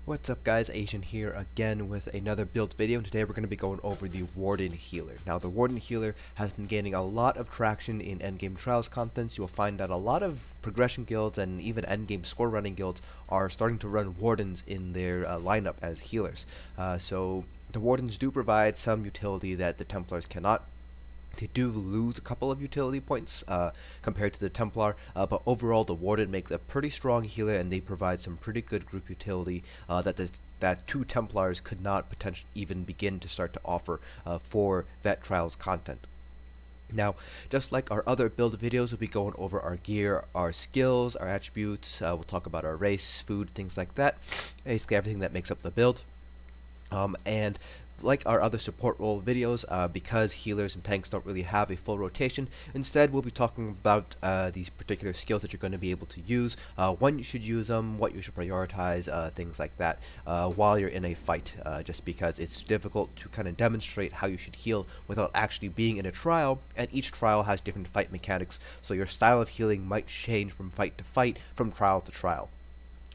What's up guys, Asian here again with another build video, and today we're going to be going over the Warden Healer. Now the Warden Healer has been gaining a lot of traction in endgame trials contents. You will find that a lot of progression guilds and even endgame score running guilds are starting to run Wardens in their lineup as healers. So the Wardens do provide some utility that the Templars cannot. They do lose a couple of utility points compared to the Templar, but overall the Warden makes a pretty strong healer, and they provide some pretty good group utility that two Templars could not potentially even begin to start to offer for that Trials content. Now, just like our other build videos, we'll be going over our gear, our skills, our attributes, we'll talk about our race, food, things like that, basically everything that makes up the build. And like our other support role videos, because healers and tanks don't really have a full rotation, instead we'll be talking about these particular skills that you're going to be able to use, when you should use them, what you should prioritize, things like that, while you're in a fight, just because it's difficult to kind of demonstrate how you should heal without actually being in a trial, and each trial has different fight mechanics, so your style of healing might change from fight to fight, from trial to trial.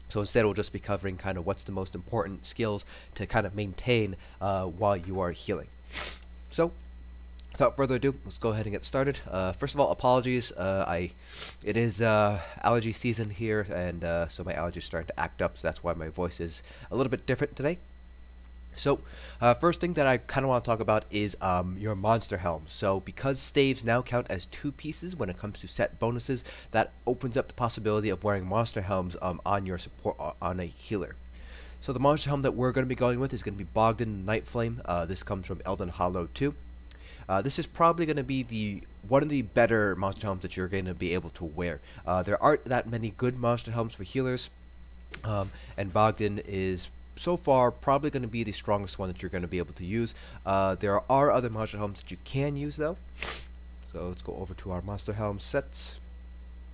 So instead we'll just be covering kind of what's the most important skills to kind of maintain while you are healing. So without further ado, let's go ahead and get started. First of all, apologies. It is allergy season here, and so my allergies starting to act up, so that's why my voice is a little bit different today. So, first thing that I kind of want to talk about is your monster helm. So, because staves now count as 2 pieces when it comes to set bonuses, that opens up the possibility of wearing monster helms on your support on a healer. So, the monster helm that we're going to be going with is going to be Bogdan Nightflame. This comes from Elden Hollow 2. This is probably going to be one of the better monster helms that you're going to be able to wear. There aren't that many good monster helms for healers, and Bogdan is so far probably going to be the strongest one that you're going to be able to use. There are other monster helms that you can use though. So let's go over to our monster helm sets.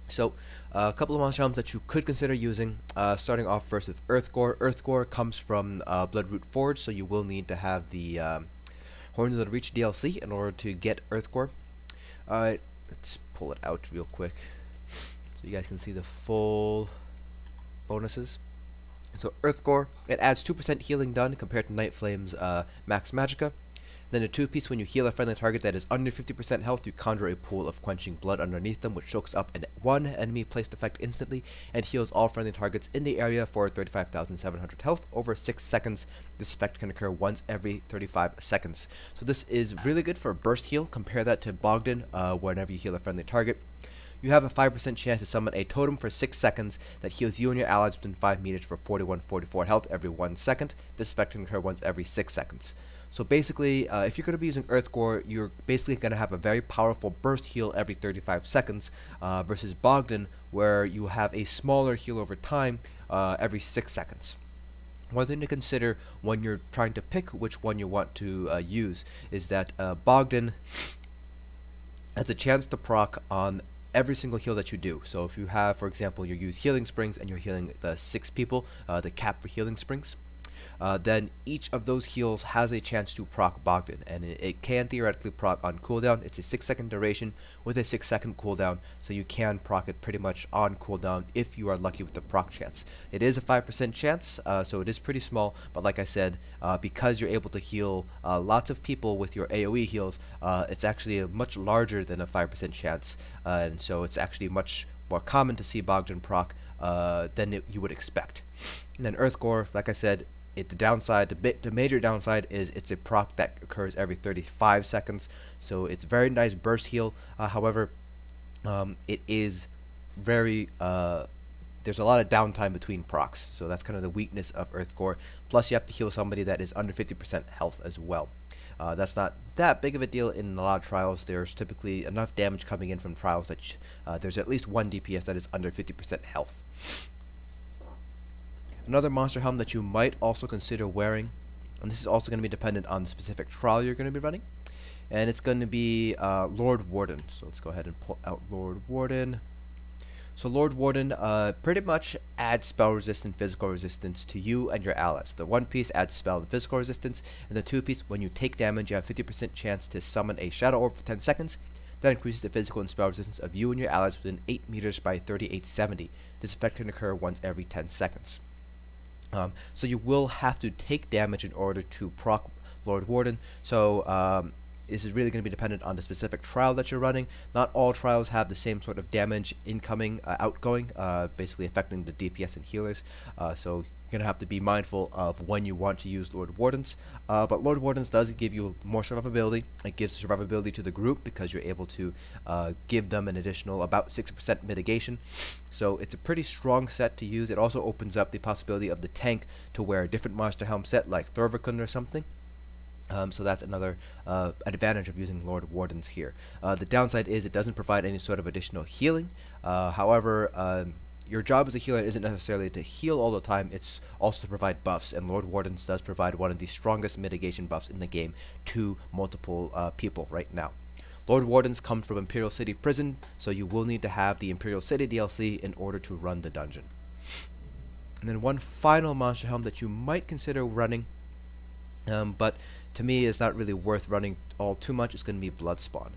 So a couple of monster helms that you could consider using, starting off first with Earthgore. Earthgore comes from Bloodroot Forge, so you will need to have the Horns of the Reach DLC in order to get Earthgore. Let's pull it out real quick so you guys can see the full bonuses. So Earthgore, it adds 2% healing done compared to Nightflame's max Magicka. Then a 2-piece, when you heal a friendly target that is under 50% health, you conjure a pool of quenching blood underneath them, which soaks up one enemy placed effect instantly and heals all friendly targets in the area for 35,700 health over 6 seconds. This effect can occur once every 35 seconds. So this is really good for a burst heal. Compare that to Bogdan, whenever you heal a friendly target. You have a 5% chance to summon a totem for 6 seconds that heals you and your allies within 5 meters for 4144 health every 1 second. This effect can occur once every 6 seconds. So basically, if you're going to be using Earthgore, you're basically going to have a very powerful burst heal every 35 seconds, versus Bogdan, where you have a smaller heal over time every 6 seconds. One thing to consider when you're trying to pick which one you want to use is that Bogdan has a chance to proc on every single heal that you do. So if you have, for example, you use healing springs and you're healing the 6 people, the cap for healing springs, then each of those heals has a chance to proc Bogdan, and it can theoretically proc on cooldown. It's a 6-second duration with a 6-second cooldown, so you can proc it pretty much on cooldown if you are lucky with the proc chance. It is a 5% chance, so it is pretty small, but like I said, because you're able to heal lots of people with your AoE heals, it's actually a much larger than a 5% chance, and so it's actually much more common to see Bogdan proc than you would expect. And then Earthgore, like I said, the major downside is it's a proc that occurs every 35 seconds, so it's a very nice burst heal. However, it is very there's a lot of downtime between procs, so that's kind of the weakness of Earthgore. Plus, you have to heal somebody that is under 50% health as well. That's not that big of a deal in a lot of trials. There's typically enough damage coming in from trials that there's at least one DPS that is under 50% health. Another monster helm that you might also consider wearing, and this is also going to be dependent on the specific trial you're going to be running, and it's going to be Lord Warden. So let's go ahead and pull out Lord Warden. So Lord Warden pretty much adds spell resistance, physical resistance to you and your allies. The 1-piece adds spell and physical resistance, and the 2-piece, when you take damage, you have 50% chance to summon a Shadow Orb for 10 seconds. That increases the physical and spell resistance of you and your allies within 8 meters by 3870. This effect can occur once every 10 seconds. So you will have to take damage in order to proc Lord Warden. So this is really going to be dependent on the specific trial that you're running. Not all trials have the same sort of damage incoming, outgoing, basically affecting the DPS and healers. So you're going to have to be mindful of when you want to use Lord Wardens. But Lord Wardens does give you more survivability. It gives survivability to the group because you're able to give them an additional about 6% mitigation. So it's a pretty strong set to use. It also opens up the possibility of the tank to wear a different monster helm set like Thorvikund or something. So that's another advantage of using Lord Wardens here. The downside is it doesn't provide any sort of additional healing. However, your job as a healer isn't necessarily to heal all the time, it's also to provide buffs, and Lord Wardens does provide one of the strongest mitigation buffs in the game to multiple people right now. Lord Wardens come from Imperial City Prison, so you will need to have the Imperial City DLC in order to run the dungeon. And then one final monster helm that you might consider running, but to me is not really worth running all too much, is going to be Bloodspawn.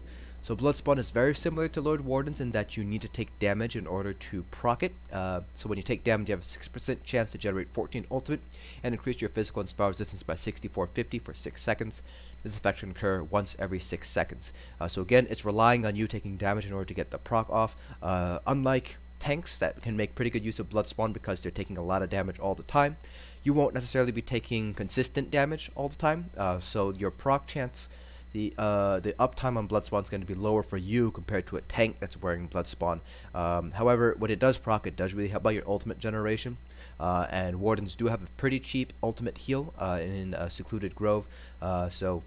So Bloodspawn is very similar to Lord Wardens in that you need to take damage in order to proc it. So when you take damage, you have a 6% chance to generate 14 ultimate and increase your physical and spell resistance by 6450 for 6 seconds. This effect can occur once every 6 seconds. So again, it's relying on you taking damage in order to get the proc off. Unlike tanks that can make pretty good use of Bloodspawn because they're taking a lot of damage all the time, you won't necessarily be taking consistent damage all the time, so your proc chance, the uptime on Bloodspawn is going to be lower for you compared to a tank that's wearing Bloodspawn. However, when it does proc, it does really help out your ultimate generation, and Wardens do have a pretty cheap ultimate heal in Secluded Grove, so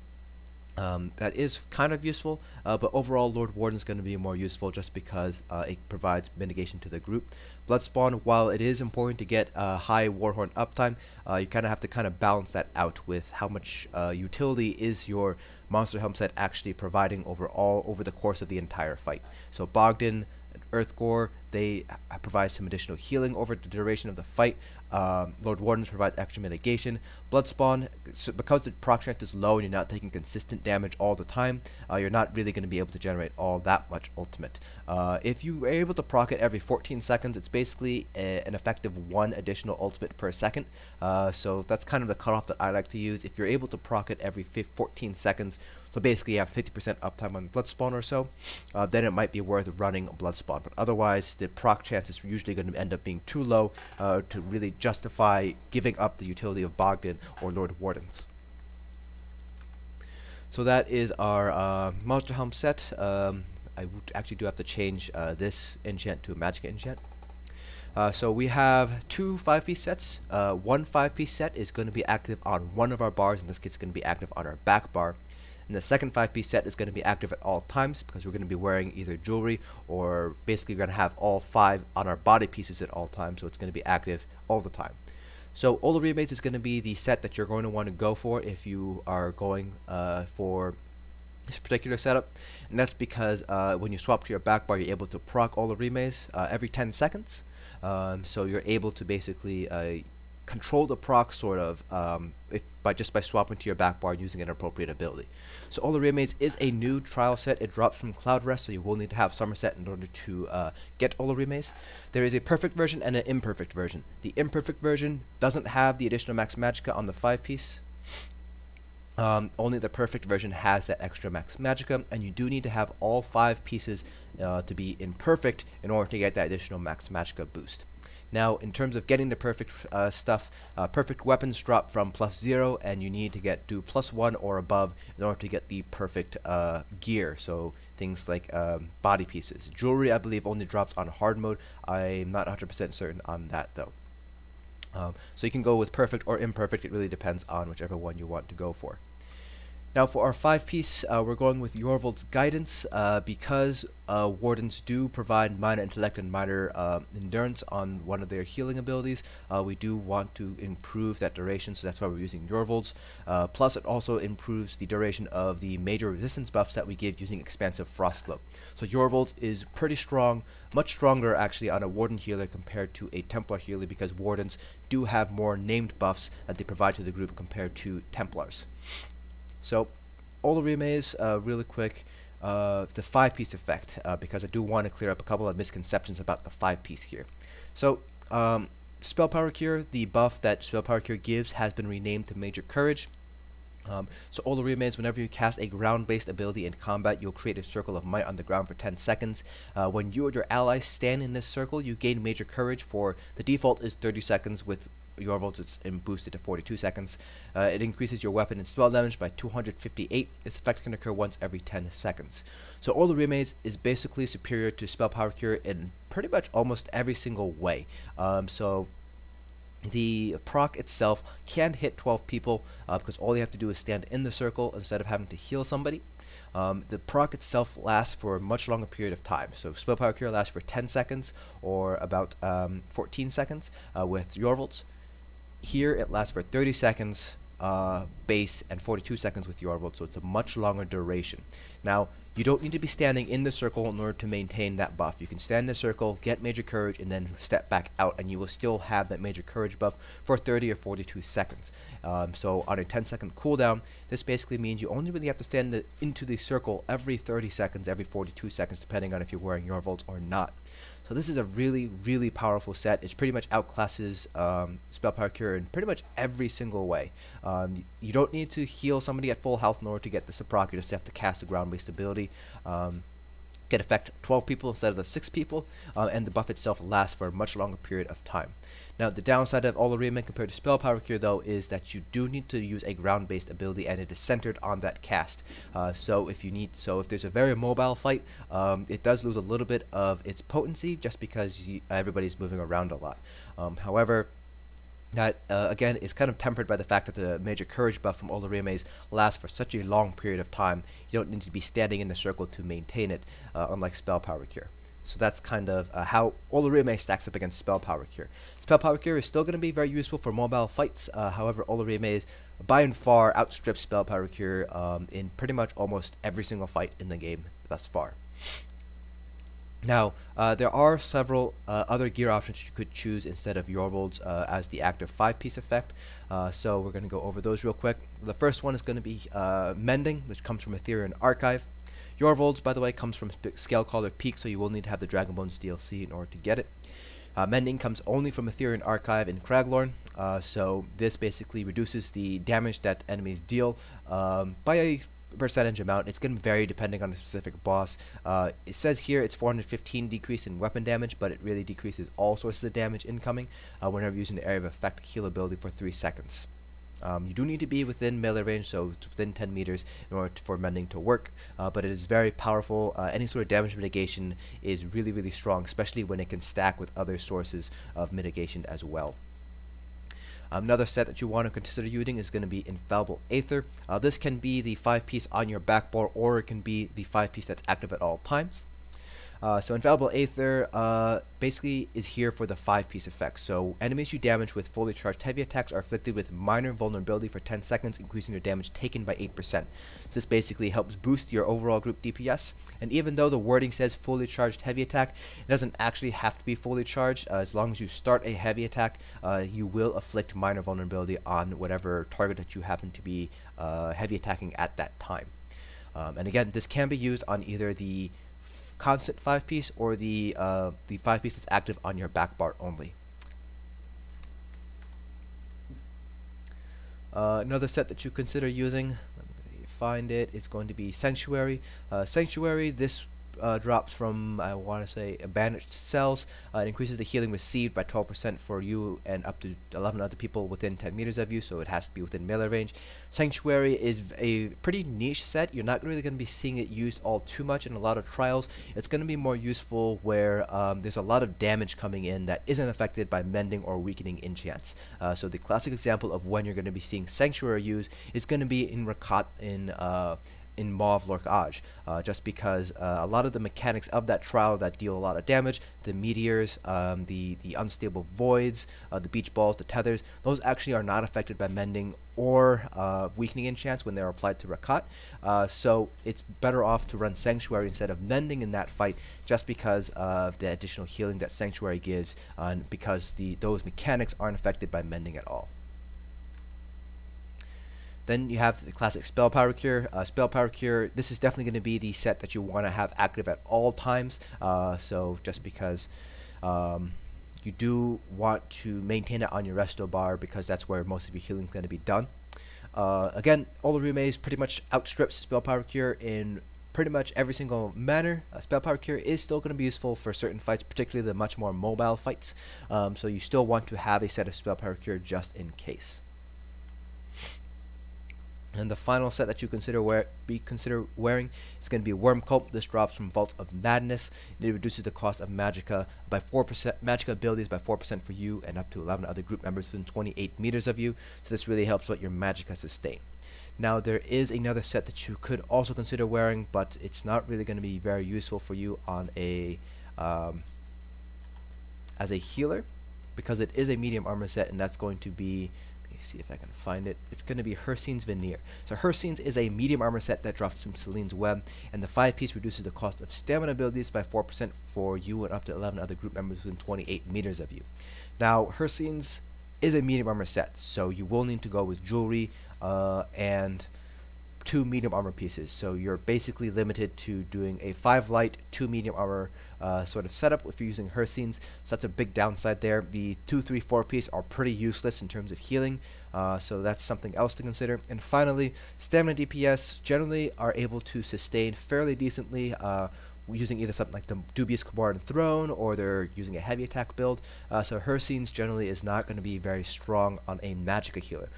that is kind of useful, but overall Lord Warden is going to be more useful just because it provides mitigation to the group. Bloodspawn, while it is important to get high Warhorn uptime, you kind of have to balance that out with how much utility is your monster helm set actually providing over the course of the entire fight. So Bogdan and Earthgore, they provide some additional healing over the duration of the fight. Lord Wardens provides extra mitigation. Bloodspawn, so because the proc chance is low and you're not taking consistent damage all the time, you're not really going to be able to generate all that much ultimate. If you are able to proc it every 14 seconds, it's basically an effective 1 additional ultimate per second. So that's kind of the cutoff that I like to use. If you're able to proc it every 14 seconds, so basically you have 50% uptime on Bloodspawn or so, then it might be worth running Bloodspawn. But otherwise, the proc chance is usually going to end up being too low to really justify giving up the utility of Bogdan or Lord Wardens. So that is our monster helm set. I actually do have to change this enchant to a Magicka enchant. So we have 2 5-piece sets. One 5-piece set is going to be active on one of our bars. In this case, it's going to be active on our back bar. And the second 5-piece set is going to be active at all times because we're going to be wearing either jewelry or basically we're going to have all 5 on our body pieces at all times, so it's going to be active all the time. So Olorime is going to be the set that you're going to want to go for if you are going for this particular setup, and that's because when you swap to your back bar, you're able to proc Olorimes every 10 seconds. So you're able to basically control the proc sort of just by swapping to your back bar using an appropriate ability. So Olorime is a new trial set. It drops from Cloud Rest, so you will need to have Summerset in order to get Olorime. There is a perfect version and an imperfect version. The imperfect version doesn't have the additional max Magicka on the 5-piece. Only the perfect version has that extra max Magicka, and you do need to have all 5 pieces to be imperfect in order to get that additional max Magicka boost. Now, in terms of getting the perfect stuff, perfect weapons drop from +0, and you need to do +1 or above in order to get the perfect gear. So things like body pieces. Jewelry, I believe, only drops on hard mode. I'm not 100% certain on that though. So you can go with perfect or imperfect. It really depends on whichever one you want to go for. Now for our 5-piece, we're going with Jorvuld's Guidance because Wardens do provide minor intellect and minor endurance on one of their healing abilities. We do want to improve that duration, so that's why we're using Jorvuld's. Plus it also improves the duration of the major resistance buffs that we give using Expansive Frostglow. So Jorvuld's is pretty strong, much stronger actually on a Warden healer compared to a Templar healer because Wardens do have more named buffs that they provide to the group compared to Templars. So, Olorime's, really quick, the 5-piece effect, because I do want to clear up a couple of misconceptions about the 5-piece here. So, Spell Power Cure, the buff that Spell Power Cure gives, has been renamed to Major Courage. So Olorime is whenever you cast a ground-based ability in combat, you'll create a circle of might on the ground for 10 seconds. When you or your allies stand in this circle, you gain Major Courage for, the default is 30 seconds, with Jorvuld it's boosted to 42 seconds. It increases your weapon and spell damage by 258. This effect can occur once every 10 seconds. So Olorime is basically superior to Spell Power Cure in pretty much almost every single way. So the proc itself can hit 12 people because all you have to do is stand in the circle instead of having to heal somebody. The proc itself lasts for a much longer period of time. So Spell Power Cure lasts for 10 seconds or about 14 seconds with Jorvuld's. Here it lasts for 30 seconds base and 42 seconds with Jorvuld, so it's a much longer duration. Now, you don't need to be standing in the circle in order to maintain that buff. You can stand in the circle, get Major Courage, and then step back out, and you will still have that Major Courage buff for 30 or 42 seconds. So on a 10-second cooldown, this basically means you only really have to stand into the circle every 30 seconds, every 42 seconds, depending on if you're wearing Jorvuld's or not. So this is a really, really powerful set. It pretty much outclasses Spell Power Cure in pretty much every single way. You don't need to heal somebody at full health in order to get this to proc. You just have to cast a ground-based ability. Can affect 12 people instead of the 6 people, and the buff itself lasts for a much longer period of time. Now, the downside of Olorime compared to Spell Power Cure, though, is that you do need to use a ground-based ability, and it is centered on that cast. So if there's a very mobile fight, it does lose a little bit of its potency just because everybody's moving around a lot. However, that again is kind of tempered by the fact that the Major Courage buff from Olorime lasts for such a long period of time. You don't need to be standing in the circle to maintain it, unlike Spell Power Cure. So that's kind of how Olorime stacks up against Spell Power Cure. Spell Power Cure is still going to be very useful for mobile fights. However, Olorime by and far outstrips Spell Power Cure in pretty much almost every single fight in the game thus far. Now, there are several other gear options you could choose instead of Jorvuld's as the active 5-piece effect. So we're going to go over those real quick. The first one is going to be Mending, which comes from Ethereal Archive. Jorvuld's, by the way, comes from Scalecaller Peak, so you will need to have the Dragon Bones DLC in order to get it. Mending comes only from Ethereal Archive in Craglorn, so this basically reduces the damage that enemies deal by a percentage amount. It's going to vary depending on a specific boss. It says here it's 415 decrease in weapon damage, but it really decreases all sources of damage incoming whenever using the area of effect heal ability for 3 seconds. You do need to be within melee range, so it's within 10 meters in order for Mending to work, but it is very powerful. Any sort of damage mitigation is really, really strong, especially when it can stack with other sources of mitigation as well. Another set that you want to consider using is going to be Infallible Aether. This can be the 5-piece on your back bar, or it can be the 5-piece that's active at all times. So Infallible Aether basically is here for the 5-piece effect. So enemies you damage with fully charged heavy attacks are afflicted with minor vulnerability for 10 seconds, increasing their damage taken by 8%. So this basically helps boost your overall group DPS. And even though the wording says fully charged heavy attack, it doesn't actually have to be fully charged. As long as you start a heavy attack, you will afflict minor vulnerability on whatever target that you happen to be heavy attacking at that time. And again, this can be used on either the constant 5-piece or the 5-piece that's active on your back bar only. Another set that you consider using, let me find it, is going to be Sanctuary. Sanctuary, this drops from, I want to say, Banished Cells. It increases the healing received by 12% for you and up to 11 other people within 10 meters of you, so it has to be within melee range. Sanctuary is a pretty niche set. You're not really going to be seeing it used all too much in a lot of trials. It's going to be more useful where there's a lot of damage coming in that isn't affected by mending or weakening enchants. So the classic example of when you're going to be seeing Sanctuary used is going to be in Rakat in Mauve Lorkage, just because a lot of the mechanics of that trial that deal a lot of damage, the meteors, the unstable voids, the beach balls, the tethers, those actually are not affected by mending or weakening enchants when they're applied to Rakat. So it's better off to run Sanctuary instead of mending in that fight, just because of the additional healing that Sanctuary gives, and because those mechanics aren't affected by mending at all. Then you have the classic Spell Power Cure. Spell Power Cure, this is definitely going to be the set that you want to have active at all times. So just because you you do want to maintain it on your Resto bar because that's where most of your healing is going to be done. Again, Olorime pretty much outstrips Spell Power Cure in pretty much every single manner. Spell Power Cure is still going to be useful for certain fights, particularly the much more mobile fights. So you still want to have a set of Spell Power Cure just in case. And the final set that you consider wearing is going to be Worm Coat. This drops from Vaults of Madness. It reduces the cost of Magicka by 4%, Magicka abilities by 4% for you and up to 11 other group members within 28 meters of you. So this really helps with your Magicka sustain. Now there is another set that you could also consider wearing, but it's not really going to be very useful for you on a as a healer, because it is a medium armor set, and that's going to be, see if I can find it. It's going to be Hircine's Veneer. So Hircine's is a medium armor set that drops from Celine's Web, and the 5-piece reduces the cost of stamina abilities by 4% for you and up to 11 other group members within 28 meters of you. Now Hircine's is a medium armor set, so you will need to go with jewelry and 2 medium armor pieces. So you're basically limited to doing a 5 light, 2 medium armor sort of setup if you're using Hircine's. So that's a big downside there. The 2, 3, 4 piece are pretty useless in terms of healing, so that's something else to consider. And finally, stamina DPS generally are able to sustain fairly decently using either something like the Dubious Camardan Throne, or they're using a heavy attack build. So Hircine's generally is not going to be very strong on a Magicka healer.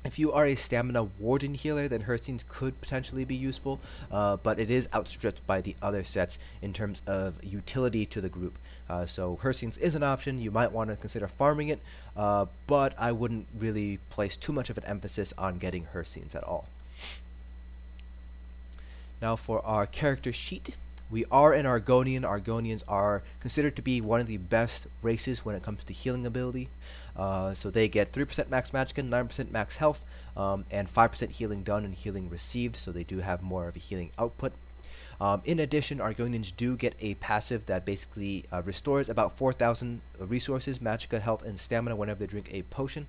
If you are a stamina Warden healer, then Hircine's could potentially be useful, but it is outstripped by the other sets in terms of utility to the group. So Hircine's is an option. You might want to consider farming it, but I wouldn't really place too much of an emphasis on getting Hircine's at all. Now for our character sheet. We are an Argonian. Argonians are considered to be one of the best races when it comes to healing ability. So they get 3% max Magicka, 9% max health, and 5% healing done and healing received, so they do have more of a healing output. In addition, Argonians do get a passive that basically restores about 4,000 resources, Magicka, health, and stamina whenever they drink a potion.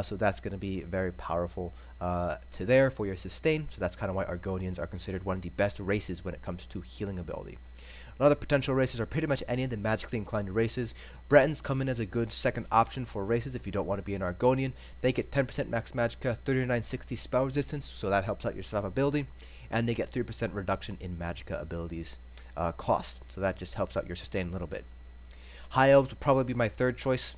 So that's going to be very powerful to there for your sustain. So that's kind of why Argonians are considered one of the best races when it comes to healing ability. Other potential races are pretty much any of the magically inclined races. Bretons come in as a good second option for races if you don't want to be an Argonian. They get 10% max Magicka, 3960 spell resistance, so that helps out your survivability. And they get 3% reduction in Magicka abilities cost, so that just helps out your sustain a little bit. High Elves would probably be my third choice.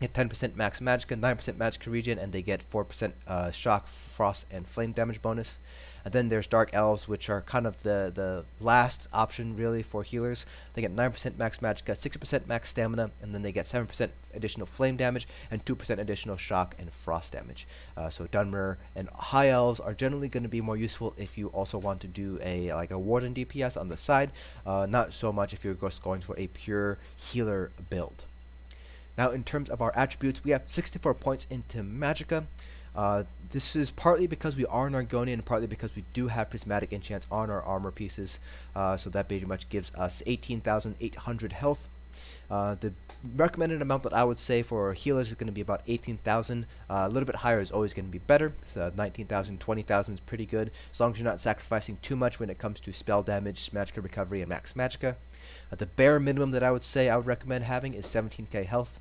Get 10% max Magicka, 9% Magicka regen, and they get 4% shock, frost, and flame damage bonus. And then there's Dark Elves, which are kind of the last option really for healers. They get 9% max Magicka, 6% max stamina, and then they get 7% additional flame damage and 2% additional shock and frost damage. So Dunmer and High Elves are generally going to be more useful if you also want to do a Warden DPS on the side. Not so much if you're just going for a pure healer build. Now in terms of our attributes, we have 64 points into Magicka. This is partly because we are an Argonian and partly because we do have prismatic enchants on our armor pieces, so that pretty much gives us 18,800 health. The recommended amount that I would say for healers is going to be about 18,000. A little bit higher is always going to be better, so 19,000, 20,000 is pretty good, as long as you're not sacrificing too much when it comes to spell damage, Magicka recovery, and max Magicka. The bare minimum that I would say I would recommend having is 17k health.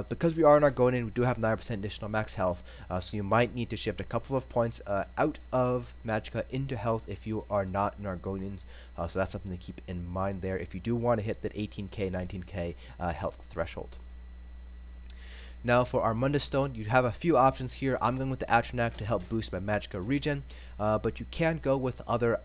Because we are an Argonian, we do have 9% additional max health, so you might need to shift a couple of points out of Magicka into health if you are not an Argonian, so that's something to keep in mind there if you do want to hit that 18k, 19k health threshold. Now for our Mundus Stone, you have a few options here. I'm going with the Atronach to help boost my Magicka regen, but you can go with other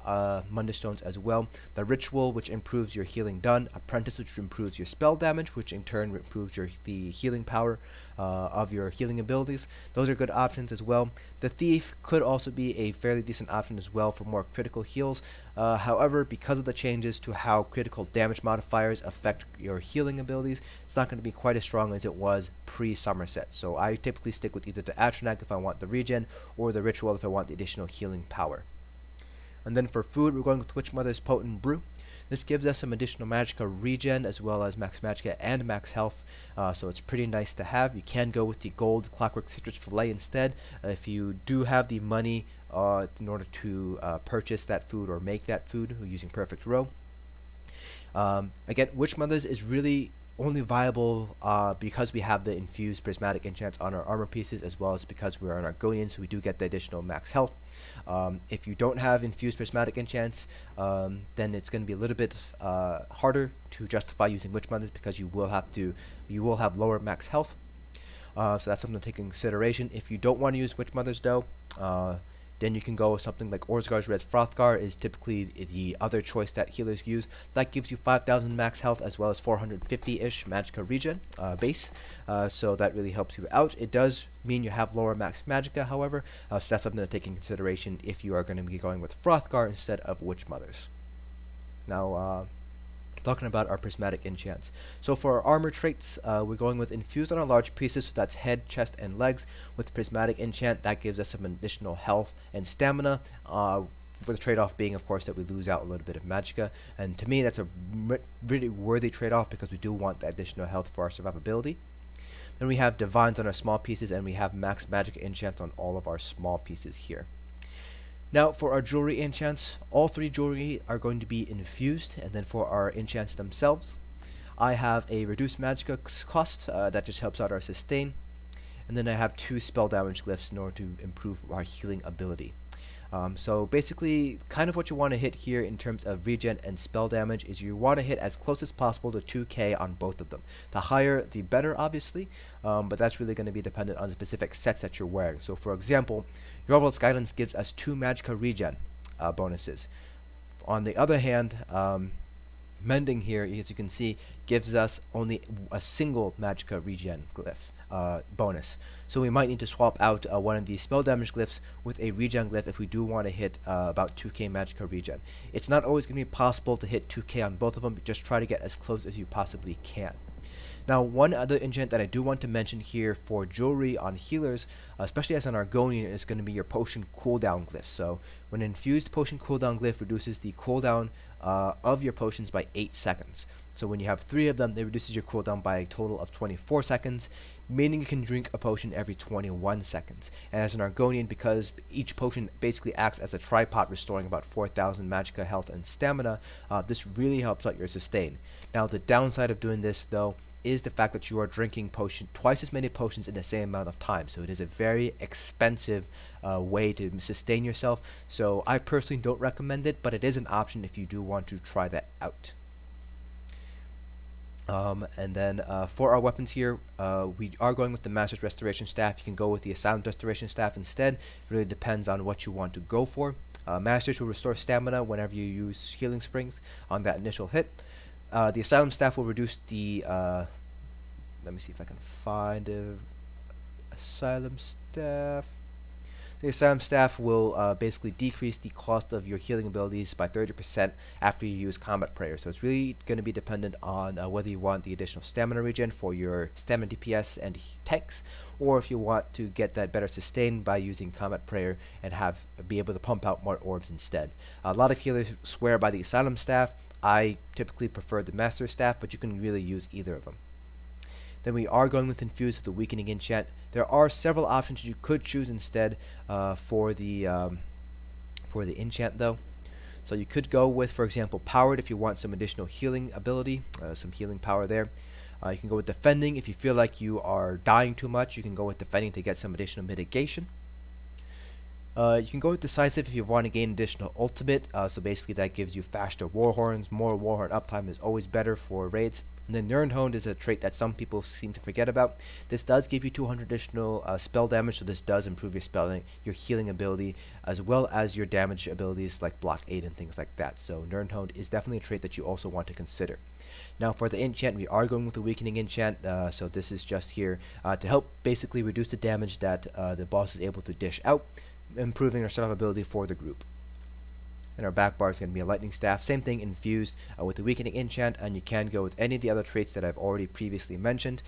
Mundus Stones as well. The Ritual, which improves your healing done. Apprentice, which improves your spell damage, which in turn improves the healing power of your healing abilities. Those are good options as well. The Thief could also be a fairly decent option as well for more critical heals. However, because of the changes to how critical damage modifiers affect your healing abilities, it's not going to be quite as strong as it was pre-Summerset. So I typically stick with either the Atronach if I want the regen, or the Ritual if I want the additional healing power. And then for food, we're going with Witch Mother's Potent Brew. This gives us some additional Magicka regen as well as max Magicka and max health, so it's pretty nice to have. You can go with the gold Clockwork Citrus Fillet instead if you do have the money in order to purchase that food or make that food using Perfect Row. Again, Witch Mother's is really only viable because we have the infused prismatic enchants on our armor pieces, as well as because we're on Argonian, so we do get the additional max health. If you don't have infused prismatic enchants, then it's going to be a little bit harder to justify using witch mothers, because you will have lower max health. So that's something to take into consideration. If you don't want to use witch mothers though, then you can go with something like Orzgar's Red Frothgar is typically the other choice that healers use. That gives you 5,000 max health as well as 450-ish Magicka regen base. So that really helps you out. It does mean you have lower max Magicka, however, so that's something to take into consideration if you are going to be going with Frothgar instead of Witch Mothers. Now, talking about our prismatic enchants. So for our armor traits, we're going with infused on our large pieces, so that's head, chest, and legs. With prismatic enchant, that gives us some additional health and stamina, for the trade-off being, of course, that we lose out a little bit of Magicka. And to me, that's a really worthy trade-off, because we do want the additional health for our survivability. Then we have divines on our small pieces, and we have max Magicka enchant on all of our small pieces here. Now for our jewelry enchants, all 3 jewelry are going to be infused, and then for our enchants themselves, I have a reduced Magicka cost that just helps out our sustain, and then I have 2 spell damage glyphs in order to improve our healing ability. So basically, kind of what you want to hit here in terms of regen and spell damage is you want to hit as close as possible to 2k on both of them. The higher, the better, obviously, but that's really going to be dependent on the specific sets that you're wearing. So for example, Jorvuld's Guidance gives us 2 Magicka regen bonuses. On the other hand, Mending here, as you can see, gives us only a single Magicka regen glyph bonus. So we might need to swap out one of these spell damage glyphs with a regen glyph if we do want to hit about 2k Magicka regen. It's not always going to be possible to hit 2k on both of them, but just try to get as close as you possibly can. Now, one other enchant that I do want to mention here for jewelry on healers, especially as an Argonian, is going to be your potion cooldown glyph. So when infused, potion cooldown glyph reduces the cooldown of your potions by 8 seconds. So when you have 3 of them, it reduces your cooldown by a total of 24 seconds, meaning you can drink a potion every 21 seconds. And as an Argonian, because each potion basically acts as a tripod, restoring about 4,000 Magicka health and stamina, this really helps out your sustain. Now, the downside of doing this, though, is the fact that you are drinking twice as many potions in the same amount of time. So it is a very expensive way to sustain yourself. So I personally don't recommend it, but it is an option if you do want to try that out. And then for our weapons here, we are going with the Master's Restoration Staff. You can go with the Asylum Restoration Staff instead. It really depends on what you want to go for. Masters will restore stamina whenever you use healing springs on that initial hit. The Asylum Staff will reduce the, let me see if I can find a Asylum Staff. The Asylum Staff will basically decrease the cost of your healing abilities by 30% after you use Combat Prayer. So it's really going to be dependent on whether you want the additional stamina regen for your stamina DPS and tanks, or if you want to get that better sustain by using Combat Prayer and be able to pump out more orbs instead. A lot of healers swear by the Asylum Staff. I typically prefer the Master Staff, but you can really use either of them. Then we are going with Infused with the Weakening Enchant. There are several options you could choose instead for the enchant though. So you could go with, for example, Powered if you want some additional healing ability, some healing power there. You can go with Defending if you feel like you are dying too much. You can go with Defending to get some additional mitigation. You can go with Decisive if you want to gain additional ultimate, so basically that gives you faster Warhorns. More Warhorn uptime is always better for raids. And then Nirn is a trait that some people seem to forget about. This does give you 200 additional spell damage, so this does improve your spelling, your healing ability, as well as your damage abilities like Blockade and things like that. So Nirn is definitely a trait that you also want to consider. Now for the enchant, we are going with the Weakening Enchant, so this is just here to help basically reduce the damage that the boss is able to dish out, improving our survivability for the group. And our back bar is going to be a Lightning Staff. Same thing, Infused with the Weakening Enchant, and you can go with any of the other traits that I've already previously mentioned.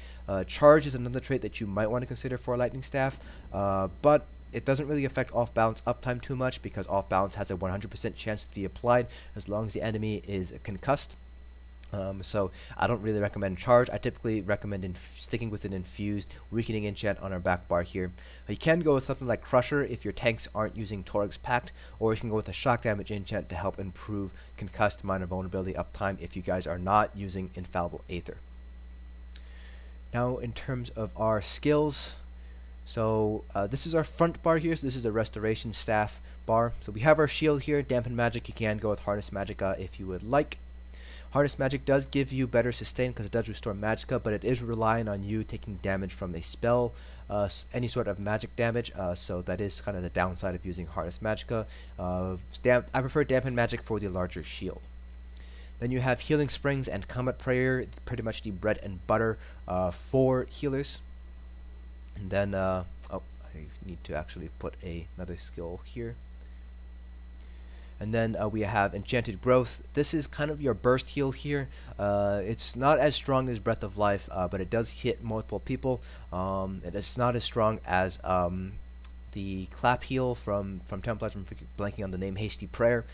Charge is another trait that you might want to consider for a Lightning Staff, but it doesn't really affect off-balance uptime too much, because off-balance has a 100% chance to be applied as long as the enemy is concussed. So I don't really recommend Charge. I typically recommend sticking with an Infused Weakening Enchant on our back bar here. You can go with something like Crusher if your tanks aren't using Torag's Pact, or you can go with a Shock Damage Enchant to help improve Concussed Minor Vulnerability uptime if you guys are not using Infallible Aether. Now in terms of our skills, so this is our front bar here, so this is the Restoration Staff bar. So we have our shield here, Dampen Magic. You can go with Harness Magicka if you would like. Harness Magic does give you better sustain because it does restore Magicka, but it is relying on you taking damage from a spell, any sort of magic damage, so that is kind of the downside of using Harness Magicka. I prefer Dampen Magic for the larger shield. Then you have Healing Springs and Combat Prayer, pretty much the bread and butter for healers. And then, oh, I need to actually put another skill here. And then we have Enchanted Growth. This is kind of your burst heal here. It's not as strong as Breath of Life, but it does hit multiple people. It's not as strong as the clap heal from Temporal. I'm blanking on the name, Hasty Prayer.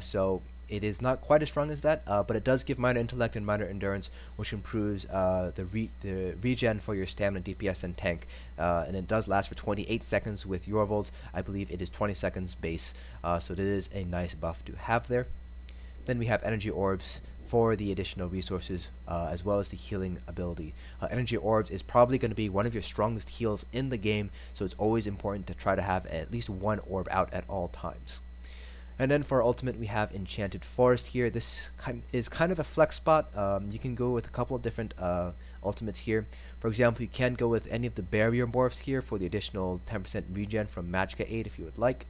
So it is not quite as strong as that, but it does give minor intellect and minor endurance, which improves the regen for your stamina, DPS, and tank. And it does last for 28 seconds with Jorvuld's. I believe it is 20 seconds base, so it is a nice buff to have there. Then we have Energy Orbs for the additional resources, as well as the healing ability. Energy Orbs is probably going to be one of your strongest heals in the game, so it's always important to try to have at least one orb out at all times. And then for ultimate, we have Enchanted Forest here. This is kind of a flex spot. You can go with a couple of different ultimates here. For example, you can go with any of the barrier morphs here for the additional 10% regen from Magicka 8 if you would like.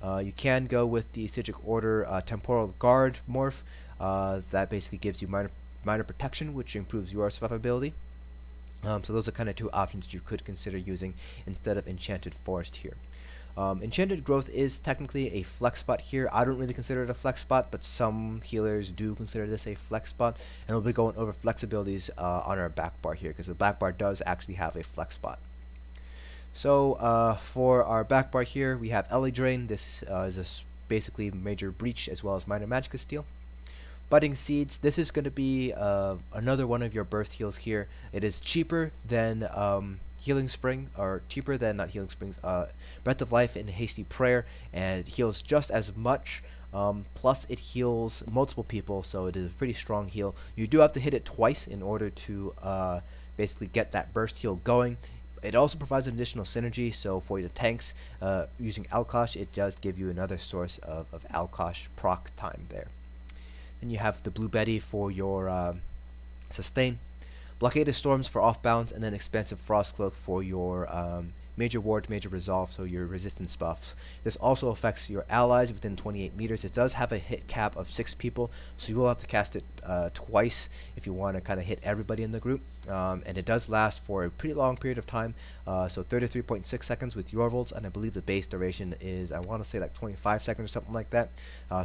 You can go with the Sigic Order Temporal Guard morph. That basically gives you minor protection, which improves your survivability. So those are kind of two options you could consider using instead of Enchanted Forest here. Enchanted Growth is technically a flex spot here. I don't really consider it a flex spot, but some healers do consider this a flex spot, and we'll be going over flexibilities on our back bar here, because the back bar does actually have a flex spot. So for our back bar here, we have Ellie Drain. This is basically major breach as well as minor Magicka steal. Budding Seeds, this is going to be another one of your burst heals here. It is cheaper than Healing Spring, or cheaper than, not Healing Springs, Breath of Life and Hasty Prayer, and it heals just as much, plus it heals multiple people, so it is a pretty strong heal. You do have to hit it twice in order to basically get that burst heal going. It also provides an additional synergy, so for the tanks, using Alkosh, it does give you another source of Alkosh proc time there. Then you have the Blue Betty for your sustain. Blockade of Storms for off bounds, and then Expansive Frost Cloak for your Major Ward, Major Resolve, so your resistance buffs. This also affects your allies within 28 meters. It does have a hit cap of 6 people, so you will have to cast it twice if you want to kind of hit everybody in the group. And it does last for a pretty long period of time, so 33.6 seconds with Jorvuld's, and I believe the base duration is, I want to say, like 25 seconds or something like that.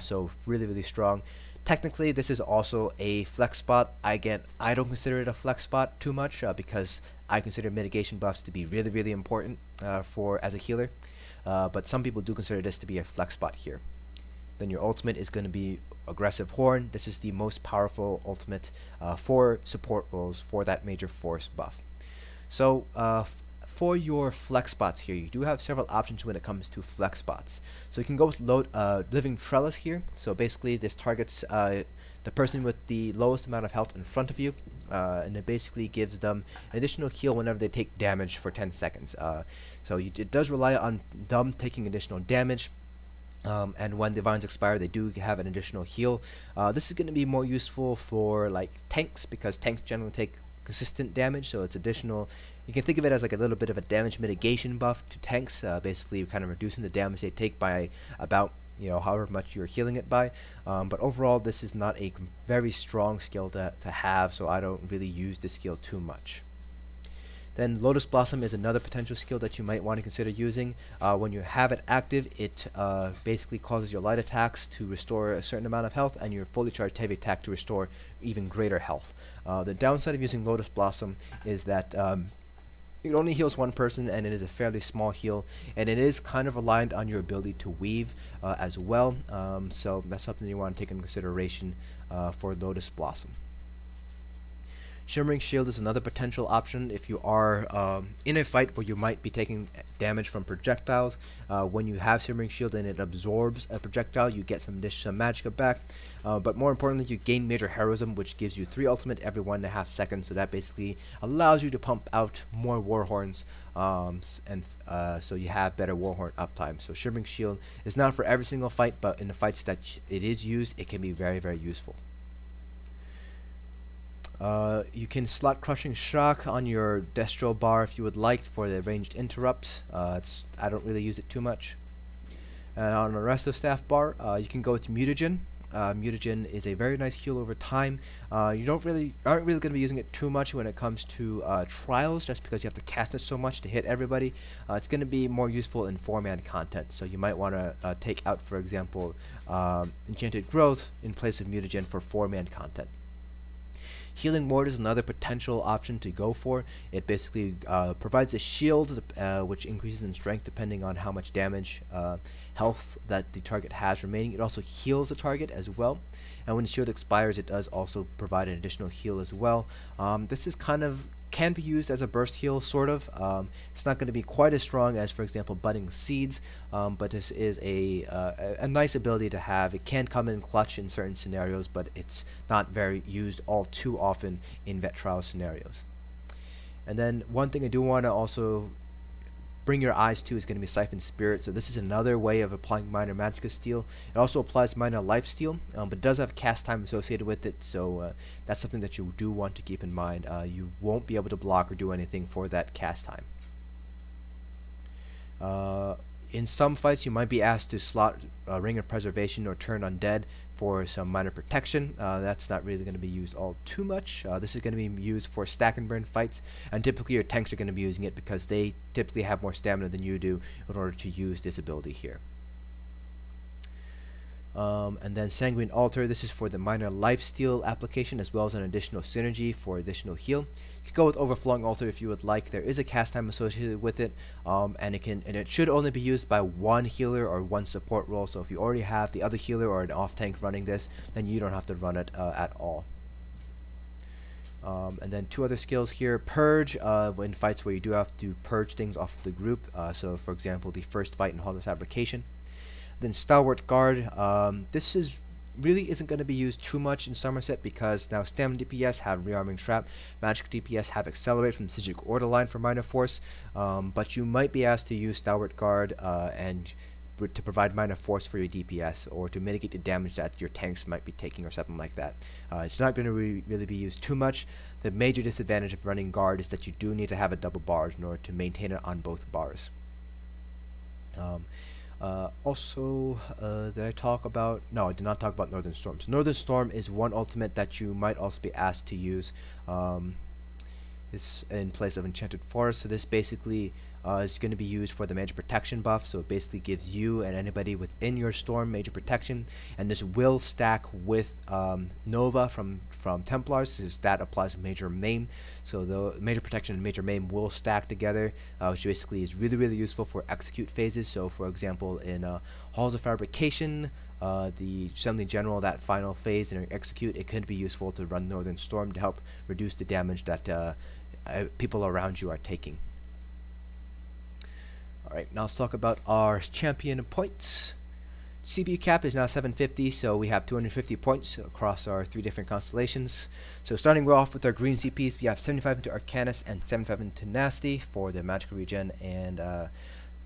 So really, really strong. Technically, this is also a flex spot. Again, I don't consider it a flex spot too much because I consider mitigation buffs to be really, really important as a healer. But some people do consider this to be a flex spot here. Then your ultimate is going to be Aggressive Horn. This is the most powerful ultimate for support roles for that major force buff. So for your flex spots here, you do have several options when it comes to flex spots. So you can go with Living Trellis here. So basically this targets the person with the lowest amount of health in front of you, and it basically gives them an additional heal whenever they take damage for 10 seconds. So it does rely on them taking additional damage, and when Divines expire, they do have an additional heal. This is going to be more useful for like tanks, because tanks generally take consistent damage, so it's additional. You can think of it as like a little bit of a damage mitigation buff to tanks, basically kind of reducing the damage they take by about, however much you're healing it by. But overall, this is not a very strong skill to have, so I don't really use this skill too much. Then Lotus Blossom is another potential skill that you might want to consider using. When you have it active, it basically causes your light attacks to restore a certain amount of health, and your fully charged heavy attack to restore even greater health. The downside of using Lotus Blossom is that it only heals one person, and it is a fairly small heal, and it is kind of reliant on your ability to weave as well. So that's something you want to take into consideration for Lotus Blossom. Shimmering Shield is another potential option if you are in a fight where you might be taking damage from projectiles. When you have Shimmering Shield and it absorbs a projectile, you get some additional Magicka back. But more importantly, you gain Major Heroism, which gives you 3 ultimate every 1.5 seconds. So that basically allows you to pump out more Warhorns, so you have better Warhorn uptime. So Shimmering Shield is not for every single fight, but in the fights that it is used, it can be very, very useful. You can slot Crushing Shock on your Destro bar if you would like for the ranged interrupts. I don't really use it too much. And on the Resto staff bar, you can go with Mutagen. Mutagen is a very nice heal over time. You aren't really going to be using it too much when it comes to trials, just because you have to cast it so much to hit everybody. It's going to be more useful in 4-man content, so you might want to take out, for example, Enchanted Growth in place of Mutagen for 4-man content. Healing Ward is another potential option to go for. It basically provides a shield which increases in strength depending on how much damage, health that the target has remaining. It also heals the target as well, and when the shield expires, it does also provide an additional heal as well. This is can be used as a burst heal, sort of. It's not going to be quite as strong as, for example, Budding Seeds, but this is a nice ability to have. It can come in clutch in certain scenarios, but it's not very used all too often in vet trial scenarios. And then one thing I do want to also bring your eyes to is going to be Siphon Spirit. So this is another way of applying minor Magicka steal. It also applies minor life steal, but it does have cast time associated with it, so that's something that you do want to keep in mind. You won't be able to block or do anything for that cast time. In some fights, you might be asked to slot Ring of Preservation or Turn Undead for some minor protection. That's not really going to be used all too much. This is going to be used for stack and burn fights, and typically your tanks are going to be using it because they typically have more stamina than you do in order to use this ability here. And then Sanguine Altar, this is for the minor lifesteal application as well as an additional synergy for additional heal. You could go with Overflowing Altar if you would like. There is a cast time associated with it, and it should only be used by one healer or one support role. So if you already have the other healer or an off tank running this, then you don't have to run it at all. And then 2 other skills here. Purge, in fights where you do have to purge things off the group. So for example, the first fight in Hall of Fabrication. Then Stalwart Guard, this really isn't going to be used too much in Summerset because now Stamina DPS have Rearming Trap, Magicka DPS have Accelerate from the Sigil Order line for minor force, but you might be asked to use Stalwart Guard and to provide minor force for your DPS or to mitigate the damage that your tanks might be taking or something like that. It's not going to really be used too much. The major disadvantage of running Guard is that you do need to have a double bar in order to maintain it on both bars. Did I talk about... No, I did not talk about Northern Storm. So Northern Storm is one ultimate that you might also be asked to use. It's in place of Enchanted Forest. So this basically is going to be used for the major protection buff. So it basically gives you and anybody within your storm major protection. And this will stack with Nova from Templars, because that applies to Major Maim. So the Major Protection and Major Maim will stack together, which basically is really, really useful for execute phases. So for example, in Halls of Fabrication, the Assembly General, that final phase in execute, it could be useful to run Northern Storm to help reduce the damage that people around you are taking. Alright, now let's talk about our champion points. CPU cap is now 750, so we have 250 points across our 3 different constellations. So starting off with our green CPs, we have 75 into Arcanus and 75 into Nasty for the Magicka regen and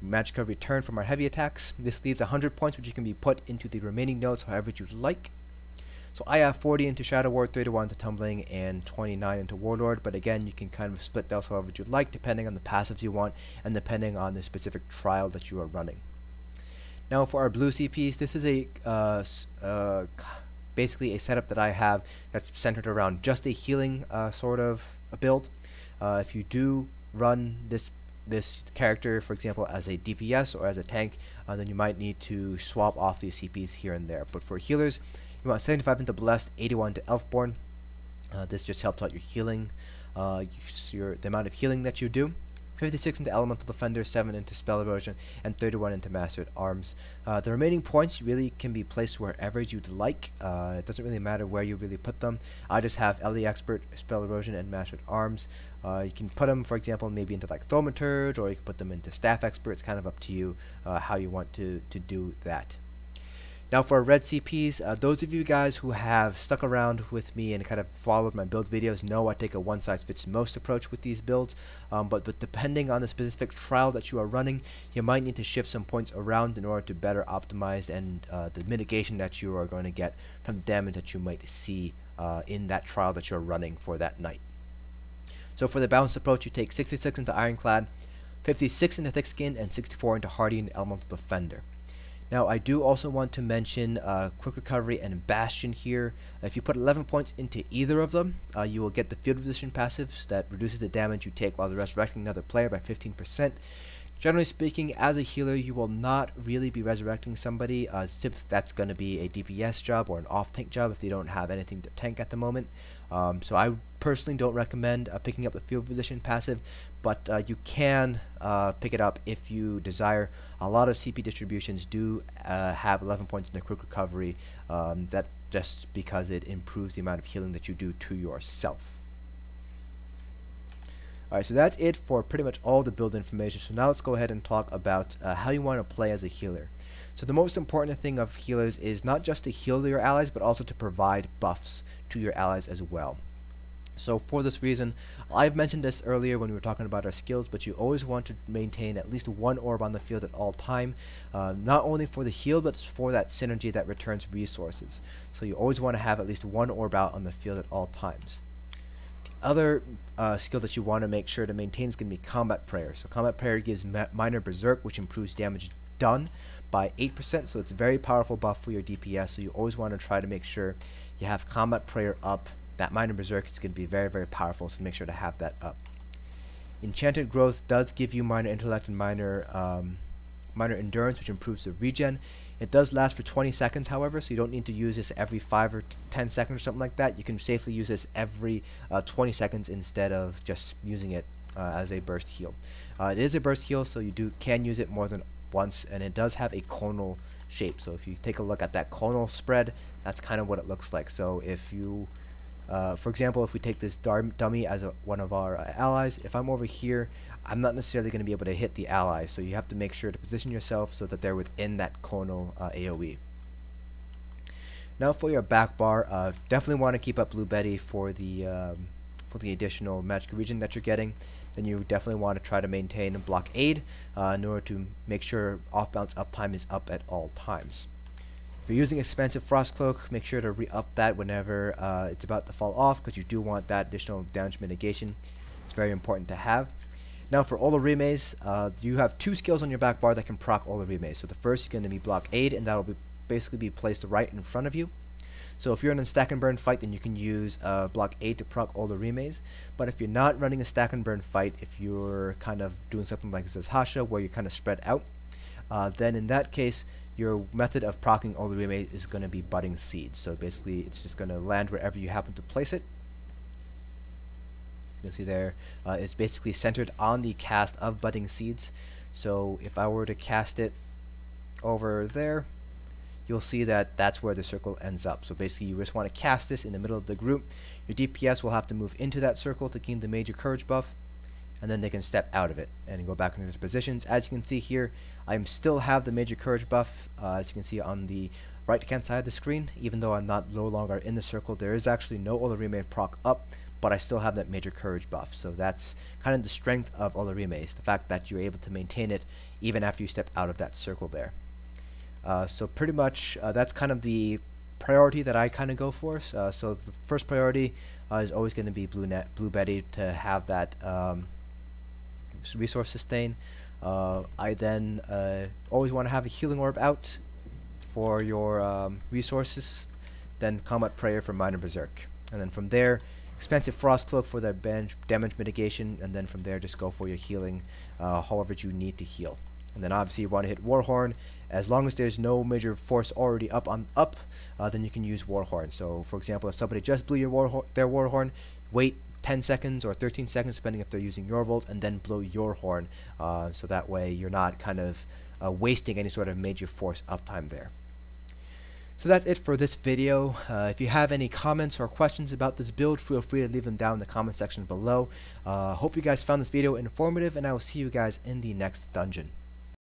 Magicka return from our heavy attacks. This leaves 100 points, which you can be put into the remaining nodes however you'd like. So I have 40 into Shadow Ward, 31 into Tumbling, and 29 into Warlord, but again, you can kind of split those however you'd like, depending on the passives you want, and depending on the specific trial that you are running. Now for our blue CPs, this is a basically a setup that I have that's centered around just a healing sort of a build. If you do run this character, for example, as a DPS or as a tank, then you might need to swap off these CPs here and there. But for healers, you want 75 into Blessed, 81 into Elfborn. This just helps out your healing, the amount of healing that you do. 56 into Elemental Defender, 7 into Spell Erosion, and 31 into Master at Arms. The remaining points really can be placed wherever you'd like. It doesn't really matter where you really put them. I just have LE Expert, Spell Erosion, and Master at Arms. You can put them, for example, maybe into like Thaumaturge, or you can put them into Staff Expert. It's kind of up to you how you want to do that. Now for red CPs, those of you guys who have stuck around with me and kind of followed my build videos know I take a one-size-fits-most approach with these builds, but depending on the specific trial that you are running, you might need to shift some points around in order to better optimize and the mitigation that you are going to get from the damage that you might see in that trial that you're running for that night. So for the balanced approach, you take 66 into Ironclad, 56 into Thick Skin, and 64 into Hardy and Elemental Defender. Now, I do also want to mention Quick Recovery and Bastion here. If you put 11 points into either of them, you will get the Field Position passives that reduces the damage you take while resurrecting another player by 15%. Generally speaking, as a healer, you will not really be resurrecting somebody. That's going to be a DPS job or an off-tank job if they don't have anything to tank at the moment. So I personally don't recommend picking up the Field Position passive, but you can pick it up if you desire. A lot of CP distributions do have 11 points in the Quick Recovery, that just because it improves the amount of healing that you do to yourself. Alright, so that's it for pretty much all the build information. So now let's go ahead and talk about how you want to play as a healer. So the most important thing of healers is not just to heal your allies, but also to provide buffs to your allies as well. So for this reason, I've mentioned this earlier when we were talking about our skills, but you always want to maintain at least one orb on the field at all time, not only for the heal, but for that synergy that returns resources. So you always want to have at least one orb out on the field at all times. The other skill that you want to make sure to maintain is going to be Combat Prayer. So Combat Prayer gives Minor Berserk, which improves damage done by 8%, so it's a very powerful buff for your DPS, so you always want to try to make sure you have Combat Prayer up. That Minor Berserk is going to be very, very powerful, so make sure to have that up. Enchanted Growth does give you Minor Intellect and Minor Endurance, which improves the regen. It does last for 20 seconds, however, so you don't need to use this every 5 or 10 seconds or something like that. You can safely use this every 20 seconds instead of just using it as a burst heal. It is a burst heal, so you can use it more than once, and it does have a conal shape. So if you take a look at that conal spread, that's kind of what it looks like. So if you for example, if we take this dummy as one of our allies, if I'm over here, I'm not necessarily going to be able to hit the ally, so you have to make sure to position yourself so that they're within that conal AoE. Now for your back bar, definitely want to keep up Blue Betty for the additional Magicka region that you're getting. Then you definitely want to try to maintain a Blockade in order to make sure off-bounce uptime is up at all times. If you're using expensive Frost Cloak, make sure to re-up that whenever it's about to fall off, because you do want that additional damage mitigation. It's very important to have. Now for Olorimes, you have two skills on your back bar that can proc Olorime. So the first is going to be Blockade, and that will basically be placed right in front of you. So if you're in a stack and burn fight, then you can use Blockade to proc Olorimes. But if you're not running a stack and burn fight, if you're kind of doing something like Zazhasha, where you're kind of spread out, then in that case, your method of proccing Olorime is going to be Budding Seeds. So basically, it's just going to land wherever you happen to place it. You can see there, it's basically centered on the cast of Budding Seeds. So if I were to cast it over there, you'll see that that's where the circle ends up. So basically, you just want to cast this in the middle of the group. Your DPS will have to move into that circle to gain the Major Courage buff, and then they can step out of it and go back into their positions. As you can see here, I still have the Major Courage buff, as you can see on the right-hand side of the screen. Even though I'm no longer in the circle, there is actually no Olorime proc up, but I still have that Major Courage buff. So that's kind of the strength of Olorime, is the fact that you're able to maintain it even after you step out of that circle there. So pretty much that's kind of the priority that I kind of go for. So the first priority is always going to be Blue Betty to have that resource sustain. I then always want to have a healing orb out for your resources, then Combat Prayer for Minor Berserk, and then from there expensive Frost Cloak for that damage mitigation, and then from there just go for your healing however you need to heal. And then obviously you want to hit Warhorn. As long as there's no major force already up, then you can use Warhorn. So for example, if somebody just blew their Warhorn, wait 10 seconds or 13 seconds, depending if they're using Jorvuld, and then blow your horn, so that way you're not kind of wasting any sort of major force uptime there. So that's it for this video. If you have any comments or questions about this build, feel free to leave them down in the comment section below. Hope you guys found this video informative, and I will see you guys in the next dungeon.